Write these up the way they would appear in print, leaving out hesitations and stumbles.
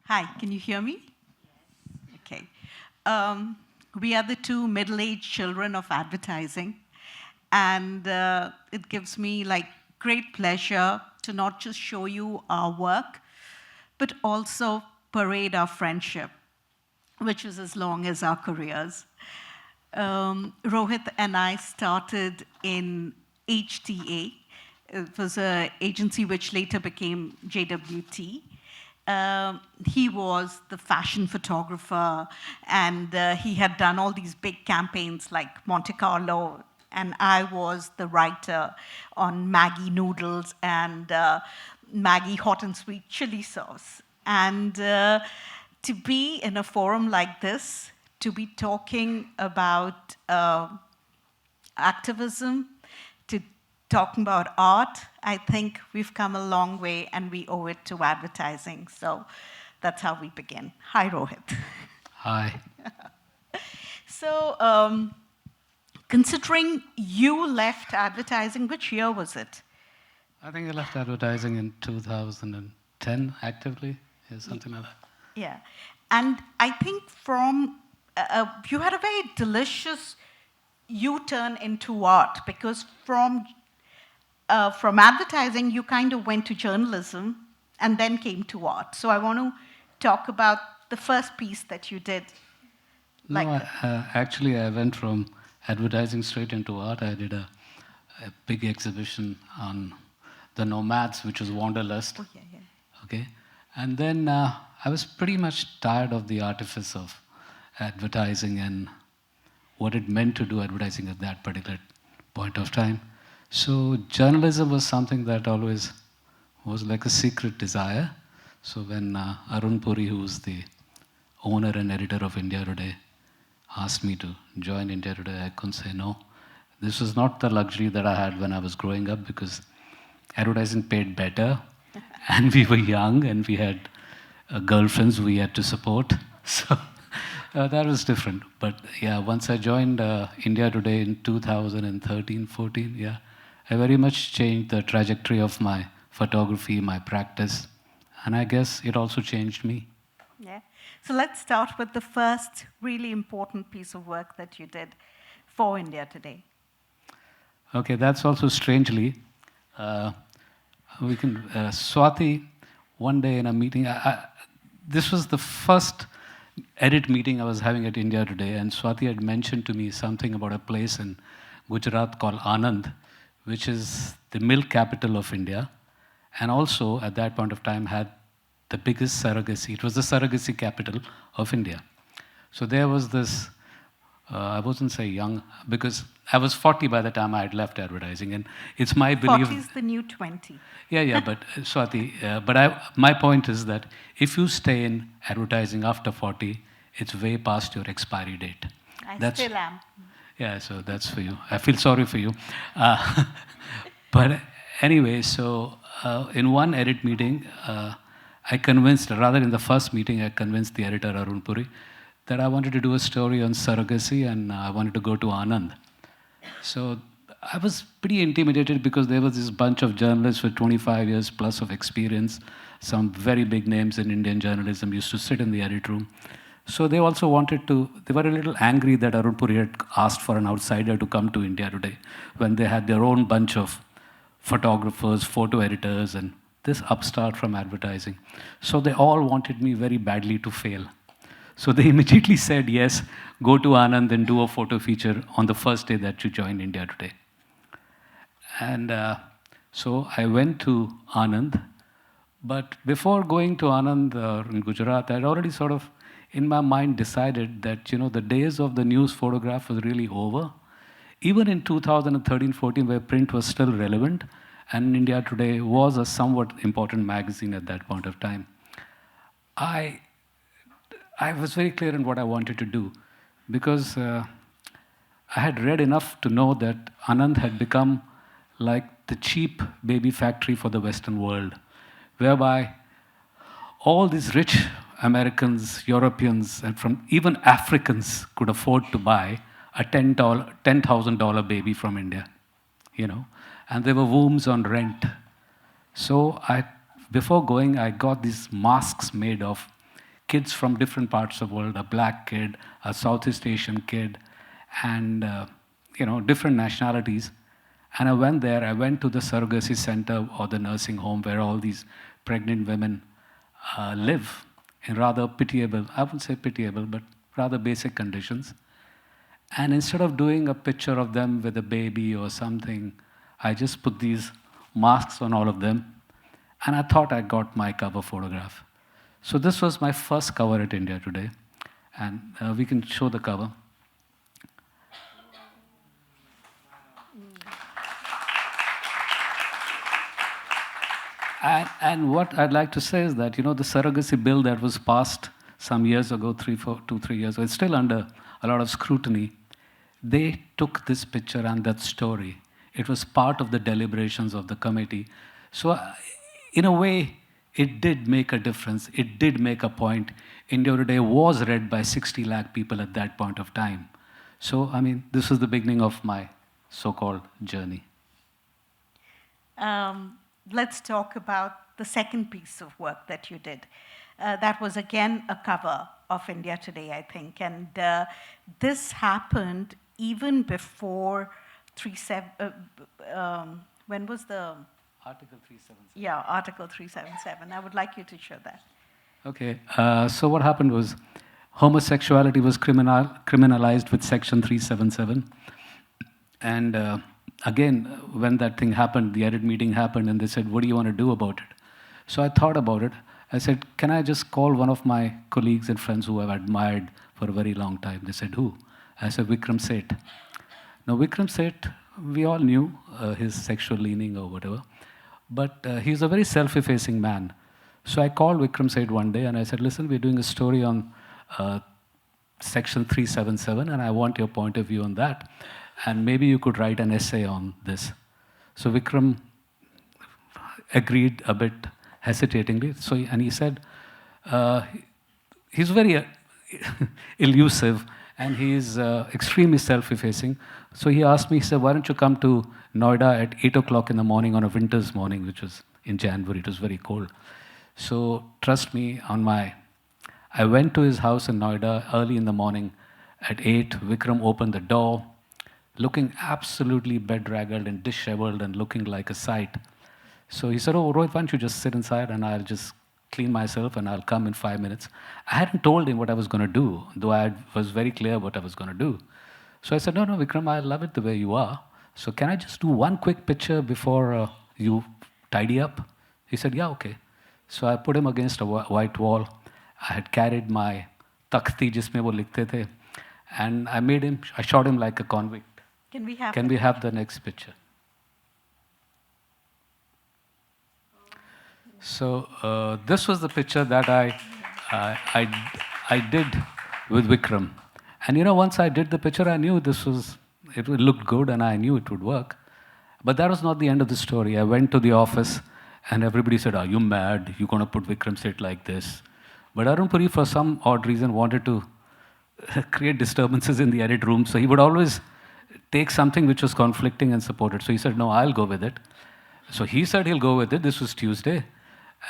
Hi, can you hear me? Okay. We are the two middle-aged children of advertising, and it gives me great pleasure to not just show you our work, but also parade our friendship, which is as long as our careers. Rohit and I started in HTA. It was an agency which later became JWT. He was the fashion photographer, and he had done all these big campaigns like Monte Carlo, and I was the writer on Maggi noodles and Maggi hot and sweet chili sauce. And to be in a forum like this, to be talking about activism, to talking about art, I think we've come a long way and we owe it to advertising. So that's how we begin. Hi, Rohit. Hi. So considering you left advertising, which year was it? I think I left advertising in 2010 actively, something like that. Yeah. And I think you had a very delicious U-turn into art, because from advertising, you kind of went to journalism and then came to art. So I want to talk about the first piece that you did. Actually, I went from advertising straight into art. I did a big exhibition on the Nomads, which was Wanderlust. Oh, yeah, yeah. Okay. And then I was pretty much tired of the artifice of advertising and what it meant to do advertising at that particular point of time. So journalism was something that always was like a secret desire. So when Arun Puri, who's the owner and editor of India Today, asked me to join India Today, I couldn't say no. This was not the luxury that I had when I was growing up, because advertising paid better and we were young and we had girlfriends we had to support. So that was different. But yeah, once I joined India Today in 2013-14, yeah, I very much changed the trajectory of my photography, my practice, and I guess it also changed me. Yeah. So let's start with the first really important piece of work that you did for India Today. Okay, that's also strangely. Swati, one day in a meeting, this was the first edit meeting I was having at India Today, and Swati had mentioned to me something about a place in Gujarat called Anand, which is the milk capital of India, and also at that point of time had the biggest surrogacy. It was the surrogacy capital of India. So there was this, I wasn't say young, because I was 40 by the time I had left advertising, and it's my belief. 40 is the new 20. Yeah, but Swati, my point is that if you stay in advertising after 40, it's way past your expiry date. I still am. Yeah, so that's for you. I feel sorry for you. But anyway, so in one edit meeting, I convinced, rather in the first meeting, I convinced the editor, Arun Puri, that I wanted to do a story on surrogacy and I wanted to go to Anand. So I was pretty intimidated because there was this bunch of journalists with 25 years plus of experience. Some very big names in Indian journalism used to sit in the edit room. So they also they were a little angry that Arun Puri had asked for an outsider to come to India Today when they had their own bunch of photographers, photo editors, and this upstart from advertising. So they all wanted me very badly to fail. So they immediately said, yes, go to Anand and do a photo feature on the first day that you join India Today. And so I went to Anand. But before going to Anand in Gujarat, I'd already sort of, in my mind, decided that, the days of the news photograph was really over. Even in 2013-14, where print was still relevant, and India Today was a somewhat important magazine at that point of time, I was very clear in what I wanted to do, because I had read enough to know that Anand had become like the cheap baby factory for the Western world, whereby all these rich Americans, Europeans, and from even Africans could afford to buy a $10,000 baby from India, and there were wombs on rent. So before going, I got these masks made of kids from different parts of the world, a black kid, a Southeast Asian kid, and different nationalities. And I went there, I went to the surrogacy center or the nursing home where all these pregnant women live in rather pitiable, I wouldn't say pitiable, but rather basic conditions. And instead of doing a picture of them with a baby or something, I just put these masks on all of them, and I thought I got my cover photograph. So this was my first cover at India Today, and we can show the cover. And what I'd like to say is that, the surrogacy bill that was passed some years ago, 3 years ago, it's still under a lot of scrutiny. They took this picture and that story. It was part of the deliberations of the committee. So in a way, it did make a difference. It did make a point. India Today was read by 60 lakh people at that point of time. So, this is the beginning of my so-called journey. Let's talk about the second piece of work that you did. That was again a cover of India Today, I think. And this happened even before when was the... Article 377. Yeah, Article 377. I would like you to show that. Okay, so what happened was homosexuality was criminalized with Section 377. And again, when that thing happened, the edit meeting happened, and they said, what do you want to do about it? So I thought about it. I said, can I just call one of my colleagues and friends who I've admired for a very long time? They said, who? I said, Vikram Seth. Now, Vikram Seth, we all knew his sexual leaning or whatever, but he's a very self-effacing man. So I called Vikram Seth one day and I said, listen, we're doing a story on Section 377, and I want your point of view on that. And maybe you could write an essay on this. So Vikram agreed a bit hesitatingly. And he said, he's very elusive, and he's extremely self-effacing. So he asked me, he said, why don't you come to Noida at 8 o'clock in the morning on a winter's morning, which was in January. It was very cold. So trust me, I went to his house in Noida early in the morning. At 8, Vikram opened the door, looking absolutely bedraggled and disheveled and looking like a sight. So he said, oh, Rohit, why don't you just sit inside and I'll just clean myself and I'll come in 5 minutes. I hadn't told him what I was going to do, though I was very clear what I was going to do. So I said, no, Vikram, I love it the way you are. So can I just do one quick picture before you tidy up? He said, yeah, okay. So I put him against a white wall. I had carried my takhti, jisme wo likhte the, and I shot him like a convict. Can we have the next picture? So this was the picture that I did with Vikram. And once I did the picture, I knew it looked good and I knew it would work. But that was not the end of the story. I went to the office and everybody said, are you mad? You're going to put Vikram Seth like this? But Arun Puri, for some odd reason, wanted to create disturbances in the edit room. So he would always take something which was conflicting and support it. So he said, no, I'll go with it. So he said he'll go with it. This was Tuesday.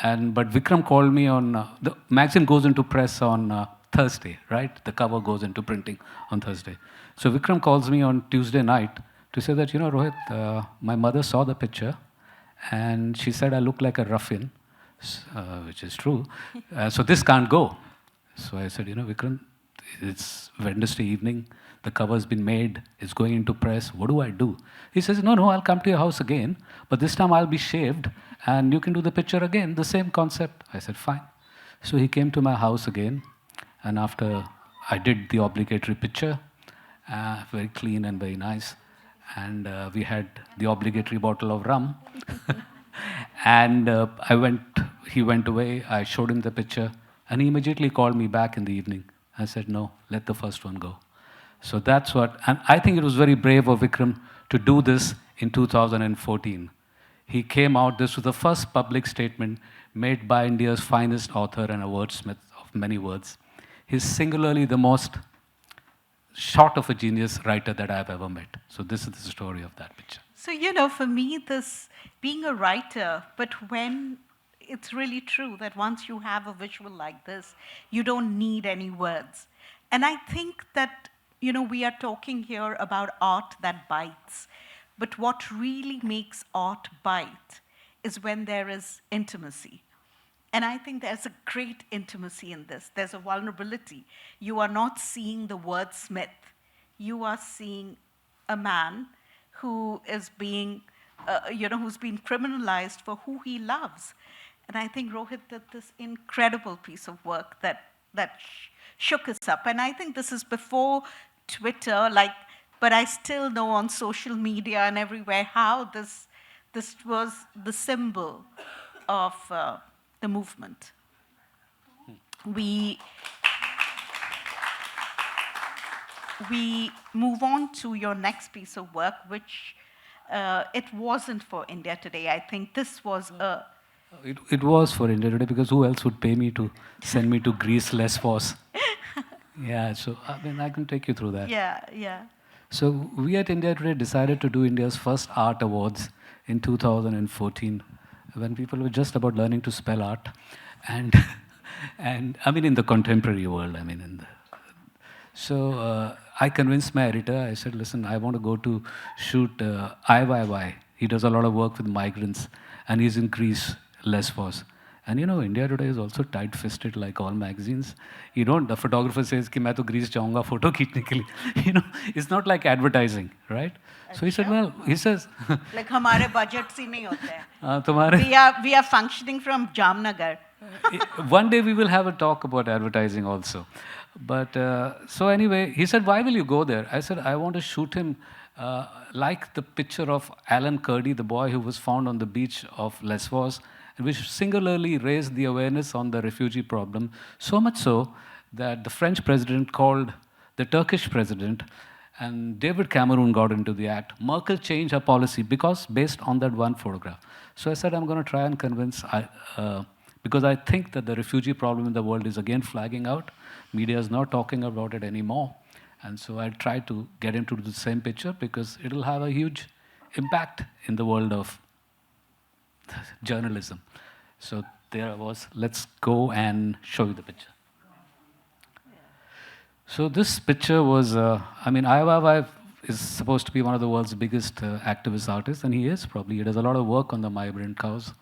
But Vikram called me on, the magazine goes into press on Thursday, right? The cover goes into printing on Thursday. So Vikram calls me on Tuesday night to say that, Rohit, my mother saw the picture and she said I look like a ruffian, which is true. So this can't go. So I said, Vikram, it's Wednesday evening. The cover's been made. It's going into press. What do I do? He says, no, I'll come to your house again. But this time I'll be shaved and you can do the picture again. The same concept. I said, fine. So he came to my house again. And after I did the obligatory picture, very clean and very nice. And we had the obligatory bottle of rum. And he went away. I showed him the picture. And he immediately called me back in the evening. I said, no, let the first one go. So that's what, and I think it was very brave of Vikram to do this in 2014. He came out, this was the first public statement made by India's finest author and a wordsmith of many words. He's singularly the most short of a genius writer that I've ever met. So this is the story of that picture. So, for me, this being a writer, but when it's really true that once you have a visual like this, you don't need any words. And I think that, we are talking here about art that bites. But what really makes art bite is when there is intimacy. And I think there's a great intimacy in this. There's a vulnerability. You are not seeing the wordsmith. You are seeing a man who is being, who's been criminalized for who he loves. And I think Rohit did this incredible piece of work that shook us up. And I think this is before Twitter, but I still know on social media and everywhere how this was the symbol of the movement. We move on to your next piece of work, which it wasn't for India Today. I think this was a... It was for India Today, because who else would pay me to send me to Greece, Lesbos? Yeah, so I can take you through that. Yeah. So we at India Today decided to do India's first art awards in 2014, when people were just about learning to spell art, and in the contemporary world, So I convinced my editor. I said, listen, I want to go to shoot IYY. He does a lot of work with migrants, and he's in Greece, Lesbos. And India Today is also tight-fisted, like all magazines. The photographer says, कि मैं तो Greece जाऊँगा photo खींचने के लिए. It's not like advertising, right? So he said, he says... like हमारे budgets ही नहीं होते हैं. तुम्हारे... We are functioning from Jamnagar. One day we will have a talk about advertising also. But so anyway, he said, why will you go there? I said, I want to shoot him like the picture of Alan Kurdi, the boy who was found on the beach of Lesbos, which singularly raised the awareness on the refugee problem, so much so that the French president called the Turkish president, and David Cameron got into the act. Merkel changed her policy based on that one photograph. So I said, I'm going to try and convince, because I think that the refugee problem in the world is again flagging out. Media is not talking about it anymore. And so I tried to get him to do the same picture, because it'll have a huge impact in the world of journalism. So there I was. Let's go and show you the picture. So this picture was, IYY is supposed to be one of the world's biggest activist artists, and he is probably. He does a lot of work on the migrant cause.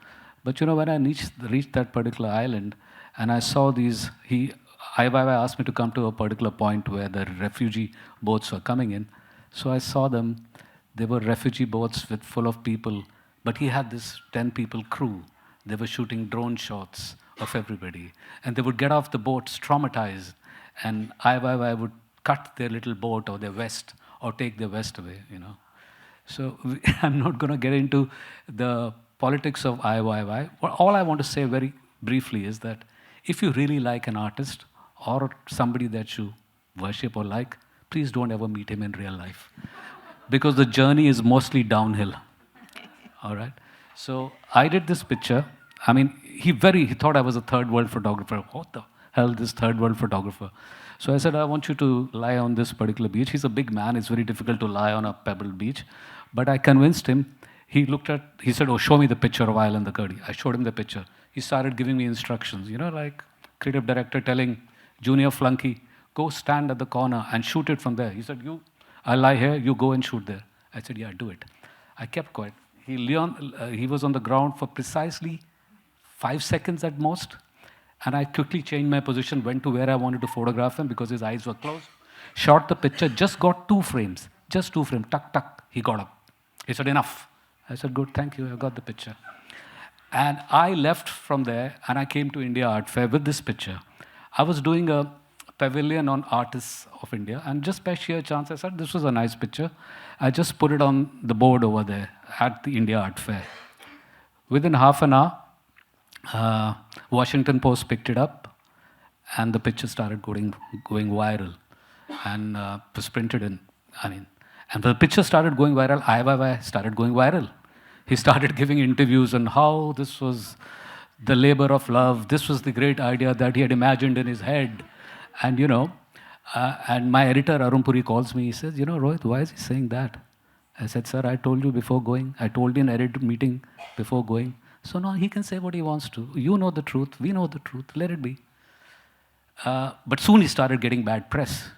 But when I reached that particular island, and I saw IYY asked me to come to a particular point where the refugee boats were coming in. So I saw them. There were refugee boats full of people, but he had this 10-people crew. They were shooting drone shots of everybody. And they would get off the boats traumatized, and IYY would cut their little boat or their vest, or take their vest away, So I'm not going to get into the politics of IYY. All I want to say very briefly is that if you really like an artist or somebody that you worship or like, please don't ever meet him in real life, because the journey is mostly downhill. All right? So I did this picture. He thought I was a third world photographer. What the hell, this third world photographer? So I said, I want you to lie on this particular beach. He's a big man. It's very difficult to lie on a pebbled beach. But I convinced him. He said, oh, show me the picture of Alan the Kurdi. I showed him the picture. He started giving me instructions, like creative director telling junior flunky, go stand at the corner and shoot it from there. He said, I'll lie here, you go and shoot there. I said, yeah, do it. I kept quiet. He was on the ground for precisely 5 seconds at most. And I quickly changed my position, went to where I wanted to photograph him because his eyes were closed. Shot the picture, just got 2 frames. Just 2 frames, tuck, tuck. He got up. He said, enough. I said, good, thank you, I got the picture. And I left from there and I came to India Art Fair with this picture. I was doing a pavilion on artists of India, and just by sheer chance, I said, this was a nice picture. I just put it on the board over there at the India Art Fair. Within half an hour, Washington Post picked it up, and the picture started going viral, and was printed in, and the picture started going viral, IYY started going viral. He started giving interviews on how this was the labor of love, this was the great idea that he had imagined in his head. And, and my editor, Arun Puri, calls me, he says, Rohit, why is he saying that? I said, sir, I told you before going, I told you in an edit meeting before going, So now he can say what he wants to. You know the truth, we know the truth, let it be. But soon he started getting bad press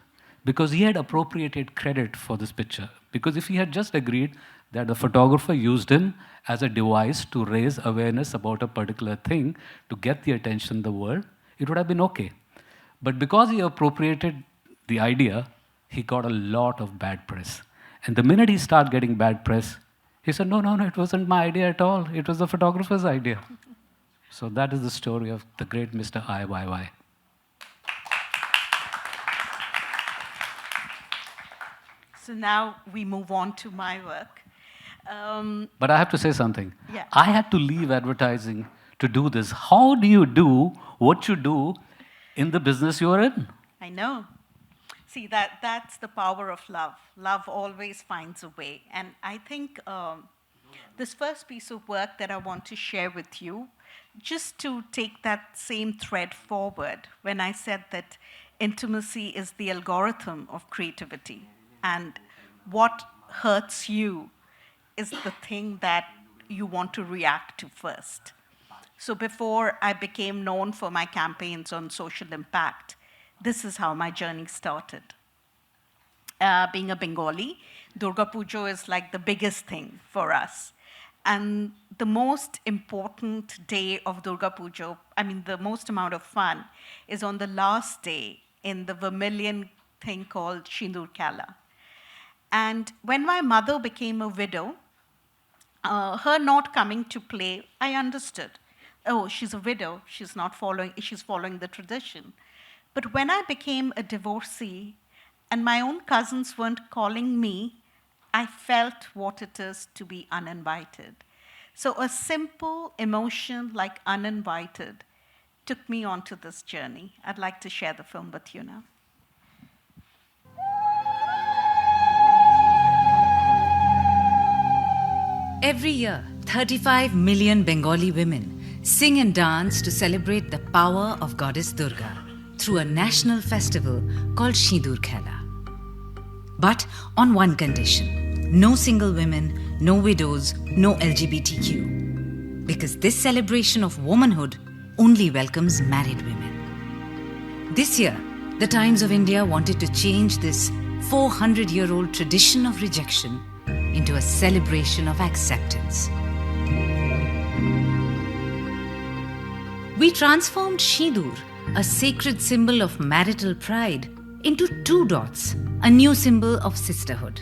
because he had appropriated credit for this picture. Because if he had just agreed that the photographer used him as a device to raise awareness about a particular thing to get the attention of the world, it would have been okay. But because he appropriated the idea, he got a lot of bad press. And the minute he started getting bad press, he said, no, it wasn't my idea at all. It was the photographer's idea. So that is the story of the great Mr. IYY. So now we move on to my work. But I have to say something. Yeah. I had to leave advertising to do this. How do you do what you do in the business you're in? I know. See, that's the power of love. Love always finds a way. And I think this first piece of work that I want to share with you, just to take that same thread forward, when I said that intimacy is the algorithm of creativity, and what hurts you is the thing that you want to react to first. So before I became known for my campaigns on social impact, this is how my journey started. Being a Bengali, Durga Puja is like the biggest thing for us. And the most important day of Durga Puja, the most amount of fun, is on the last day in the vermilion thing called Shindur Kala. And when my mother became a widow, her not coming to play, I understood. Oh, she's a widow, she's following the tradition. But when I became a divorcee and my own cousins weren't calling me, I felt what it is to be uninvited. So a simple emotion like uninvited took me onto this journey. I'd like to share the film with you now. Every year, 35 million Bengali women sing and dance to celebrate the power of Goddess Durga through a national festival called Shindur Khela. But on one condition: no single women, no widows, no LGBTQ. Because this celebration of womanhood only welcomes married women. This year, the Times of India wanted to change this 400-year-old tradition of rejection into a celebration of acceptance. We transformed Shindur, a sacred symbol of marital pride, into 2 dots, a new symbol of sisterhood.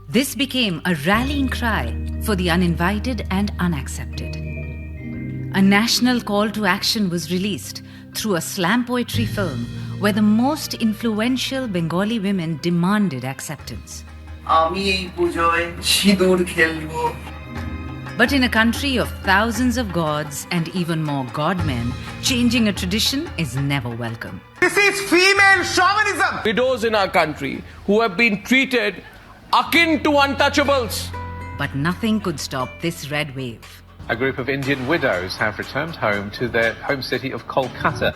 This became a rallying cry for the uninvited and unaccepted. A national call to action was released through a slam poetry film where the most influential Bengali women demanded acceptance. But in a country of thousands of gods and even more godmen, changing a tradition is never welcome. This is female chauvinism. Widows in our country who have been treated akin to untouchables. But nothing could stop this red wave. A group of Indian widows have returned home to their home city of Kolkata.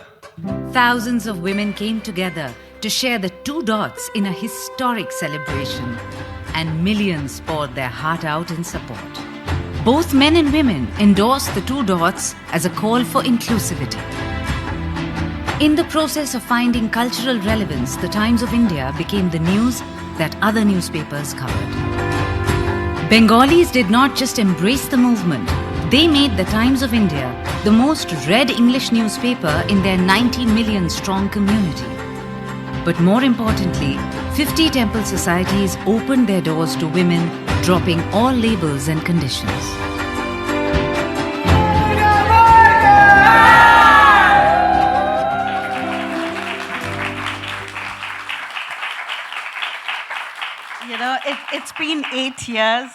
Thousands of women came together to share the 2 dots in a historic celebration, and millions poured their heart out in support. Both men and women endorsed the 2 dots as a call for inclusivity. In the process of finding cultural relevance, the Times of India became the news that other newspapers covered. Bengalis did not just embrace the movement, they made the Times of India the most read English newspaper in their 90 million strong community. But more importantly, 50 temple societies opened their doors to women, dropping all labels and conditions. You know, it's been 8 years,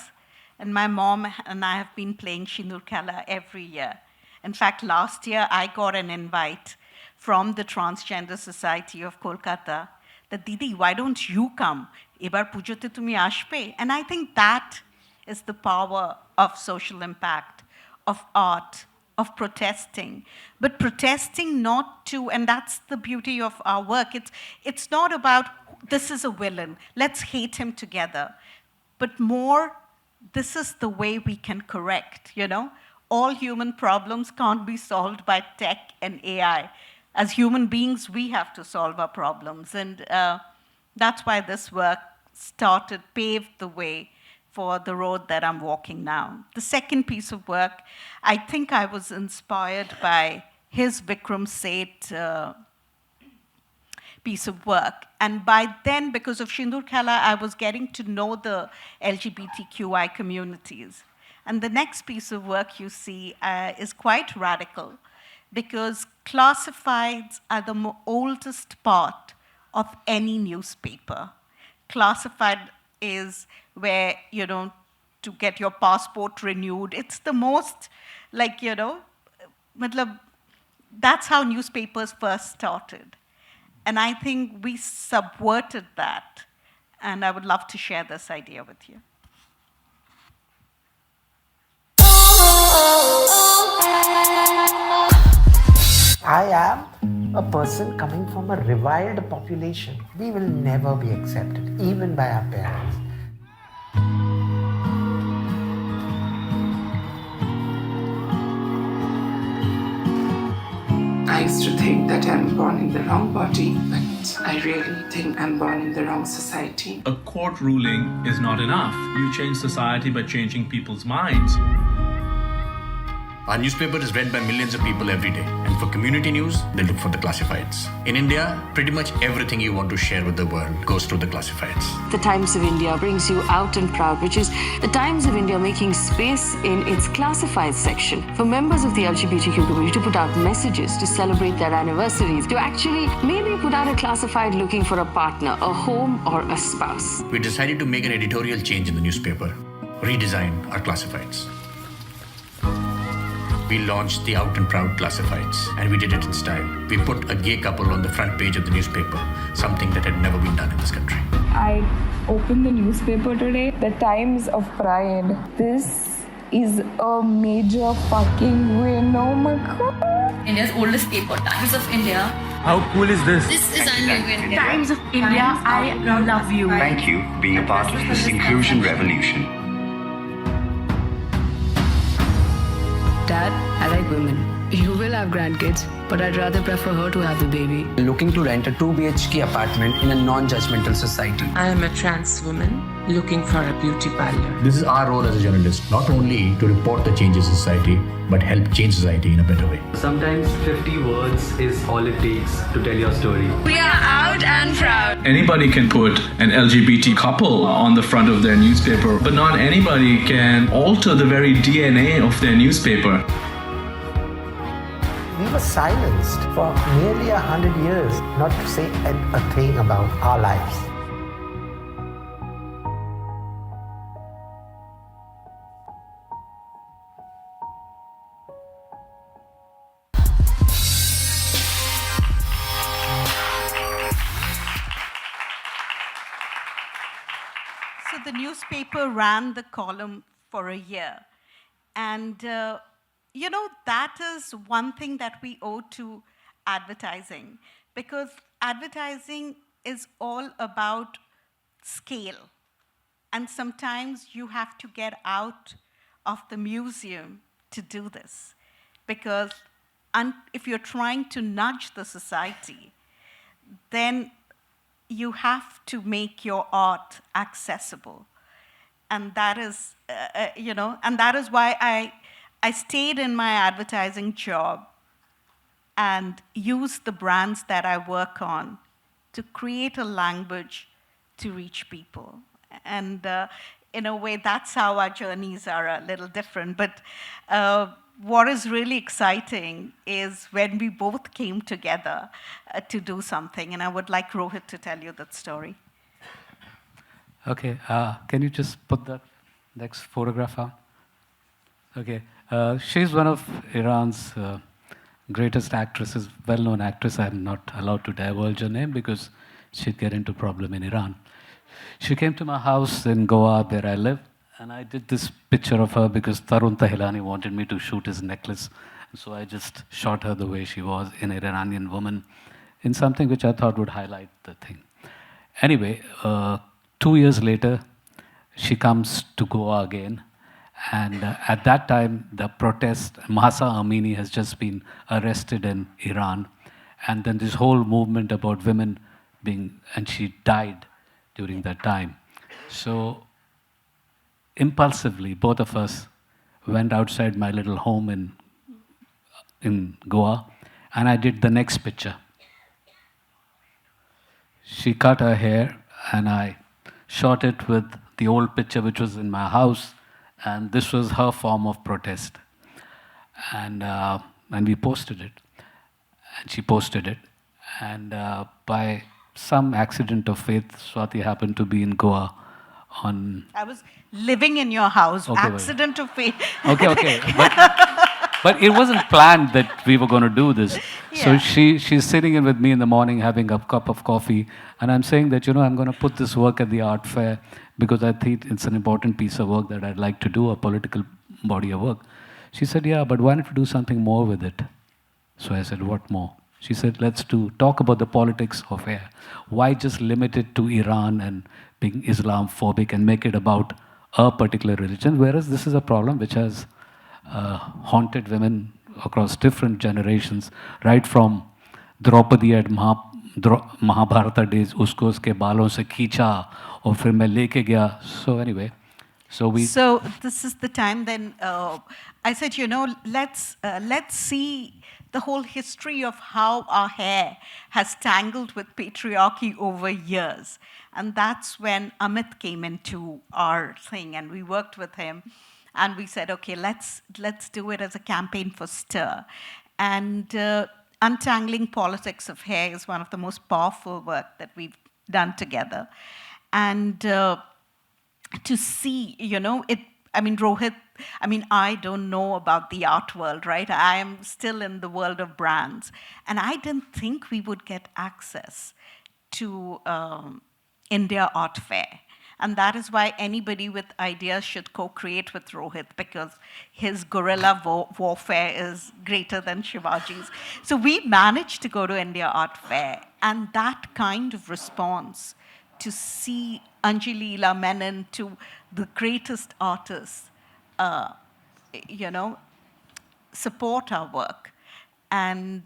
and my mom and I have been playing Shindur Kala every year. In fact, last year I got an invite from the Transgender Society of Kolkata that, Didi, why don't you come? Ebar pujote tumi ashbe. And I think that is the power of social impact, of art, of protesting. But protesting not to, and that's the beauty of our work, it's not about, this is a villain, let's hate him together. But more, this is the way we can correct, you know? all human problems can't be solved by tech and AI. As human beings, we have to solve our problems. And that's why this work paved the way for the road that I'm walking now. The second piece of work, I think I was inspired by his Vikram Seth piece of work. And by then, because of Shindur Khala, I was getting to know the LGBTQI communities. And the next piece of work you see is quite radical, because classifieds are the oldest part of any newspaper. Classified is where, to get your passport renewed. It's the most, that's how newspapers first started. And I think we subverted that. And I would love to share this idea with you. I am a person coming from a reviled population. We will never be accepted, even by our parents. I used to think that I'm born in the wrong body, but I really think I'm born in the wrong society. A court ruling is not enough. You change society by changing people's minds. Our newspaper is read by millions of people every day. And for community news, they look for the classifieds. In India, pretty much everything you want to share with the world goes through the classifieds. The Times of India brings you Out and Proud, which is the Times of India making space in its classifieds section for members of the LGBTQ community to put out messages, to celebrate their anniversaries, to actually maybe put out a classified looking for a partner, a home or a spouse. We decided to make an editorial change in the newspaper, redesign our classifieds. We launched the Out and Proud classifieds, and we did it in style. We put a gay couple on the front page of the newspaper, something that had never been done in this country. I opened the newspaper today, the Times of Pride. This is a major fucking win. Oh my god. India's oldest paper, Times of India. How cool is this? This is unreal. Times of India, I love you. Thank you for being a part of this inclusion revolution. Dad, I like women. You will have grandkids, but I'd rather prefer her to have the baby. Looking to rent a 2 BHK apartment in a non-judgmental society. I am a trans woman looking for a beauty parlor. This is our role as a journalist, not only to report the changes in society, but help change society in a better way. Sometimes 50 words is all it takes to tell your story. We are out and proud. Anybody can put an LGBT couple on the front of their newspaper, but not anybody can alter the very DNA of their newspaper. We were silenced for nearly 100 years, not to say a thing about our lives. So the newspaper ran the column for a year. And that is one thing that we owe to advertising, because advertising is all about scale. And sometimes you have to get out of the museum to do this, because if you're trying to nudge the society, then you have to make your art accessible. And that is, and that is why I stayed in my advertising job and used the brands that I work on to create a language to reach people. And in a way, that's how our journeys are a little different. But what is really exciting is when we both came together to do something. And I would like Rohit to tell you that story. Okay, can you just put that next photograph up? Okay, she's one of Iran's greatest actresses, well-known actress. I'm not allowed to divulge her name because she'd get into problem in Iran. She came to my house in Goa, where I live, and I did this picture of her because Tarun Tahilani wanted me to shoot his necklace. So I just shot her the way she was, an Iranian woman, in something which I thought would highlight the thing. Anyway, 2 years later, she comes to Goa again, And at that time, the protest, Mahsa Amini has just been arrested in Iran. And then this whole movement about women being, and she died during that time. So impulsively, both of us went outside my little home in Goa, and I did the next picture. She cut her hair, and I shot it with the old picture which was in my house, and this was her form of protest. And we posted it, and she posted it. And by some accident of fate, Swati happened to be in Goa on... I was living in your house, Okay, accident of fate. Okay. But it wasn't planned that we were going to do this. Yeah. So she's sitting in with me in the morning having a cup of coffee, and I'm saying that, I'm going to put this work at the art fair because I think it's an important piece of work that I'd like to do, a political body of work. She said, yeah, but why don't you do something more with it? So I said, what more? She said, let's talk about the politics of hair. Why just limit it to Iran and being Islamophobic and make it about a particular religion, whereas this is a problem which has haunted women across different generations, right from Draupadi at Mahabharata days, usko uske balon se khicha, aur fir main leke gaya. So anyway, so this is the time then I said, let's see the whole history of how our hair has tangled with patriarchy over years. And that's when Amit came into our thing, and we worked with him. And we said, okay, let's do it as a campaign for STIR. And untangling politics of hair is one of the most powerful work that we've done together. And to see, Rohit, I don't know about the art world, right? I am still in the world of brands. And I didn't think we would get access to India Art Fair. And that is why anybody with ideas should co-create with Rohit, because his guerrilla warfare is greater than Shivaji's. So we managed to go to India Art Fair, and that kind of response to see Anjali Leela Menon, to the greatest artists, support our work. And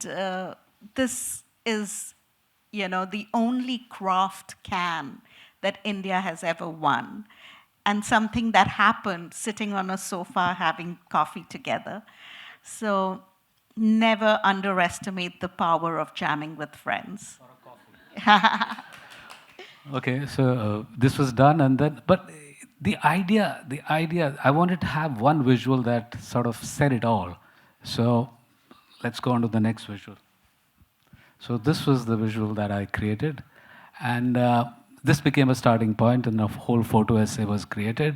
this is, the only craft can that India has ever won, and something that happened sitting on a sofa having coffee together. So never underestimate the power of jamming with friends. Okay, so this was done, and then, but the idea, I wanted to have one visual that sort of said it all. So let's go on to the next visual. So this was the visual that I created, and this became a starting point, and a whole photo essay was created.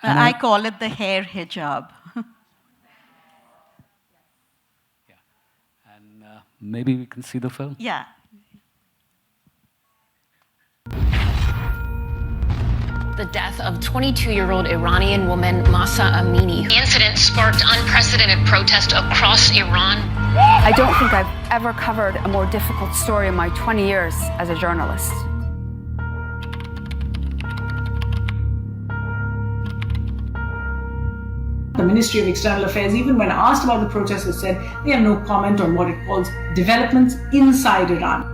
And I call it the hair hijab. Yeah, and maybe we can see the film? Yeah. The death of 22-year-old Iranian woman Mahsa Amini. The incident sparked unprecedented protest across Iran. I don't think I've ever covered a more difficult story in my 20 years as a journalist. The Ministry of External Affairs, even when asked about the protests, has said they have no comment on what it calls developments inside Iran.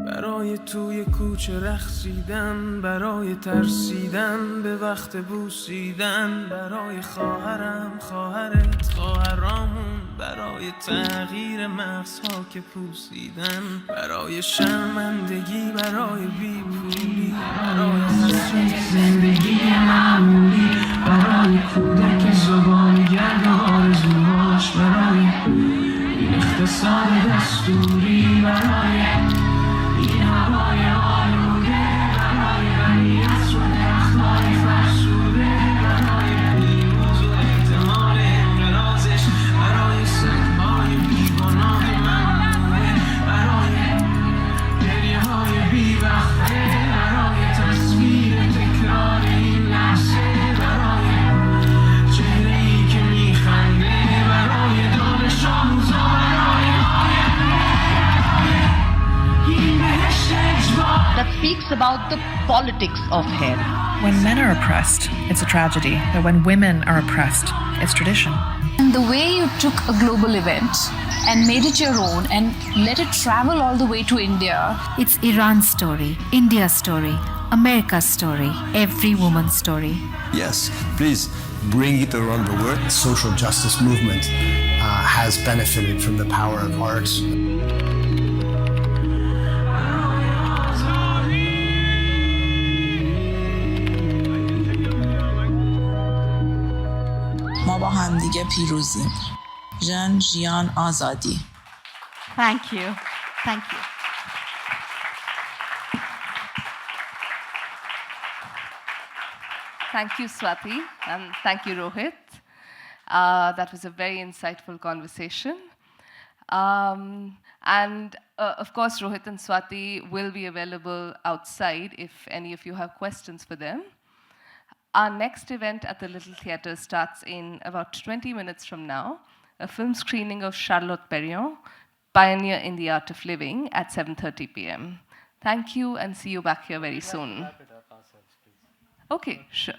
برای توی کوچه رقصیدن، برای ترسیدن به وقت بوسیدن، برای خواهرم، خواهرت، خواهرامون، برای تغییر مغزها که پوسیدن، برای شرمندگی، برای بیپولی، برای حسرت زندگی معمولی، برای کودک زبانگر و آرزوهاش، برای این اقتصاد دستوری، برای این هوای آلوده، برای غنیت و درخت‌های فرسوده، برای پیروز و احتمال انقراضش، برای سگ‌های بیگناه ممنوعه، برای گریه‌های بی‌وقفه، برای تصویر تکرار این لحظه، برای that speaks about the politics of hair. When men are oppressed, it's a tragedy. But when women are oppressed, it's tradition. And the way you took a global event and made it your own and let it travel all the way to India. It's Iran's story, India's story, America's story, every woman's story. Yes, please bring it around the world. The social justice movement has benefited from the power of art. ما با همدیگه پیروزیم. ژن ژیان آزادی. Thank you. Thank you. Thank you, Swati, and thank you, Rohit. That was a very insightful conversation. Of course, Rohit and Swati will be available outside if any of you have questions for them. Our next event at the Little Theatre starts in about 20 minutes from now, a film screening of Charlotte Perriand, Pioneer in the Art of Living, at 7:30 p.m. Thank you, and see you back here very soon. Okay, sure.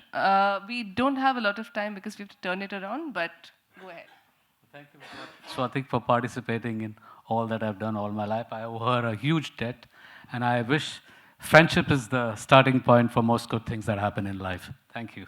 We don't have a lot of time because we have to turn it around, but go ahead. Thank you, Swati, for participating in all that I've done all my life. I owe her a huge debt, and I wish friendship is the starting point for most good things that happen in life. Thank you.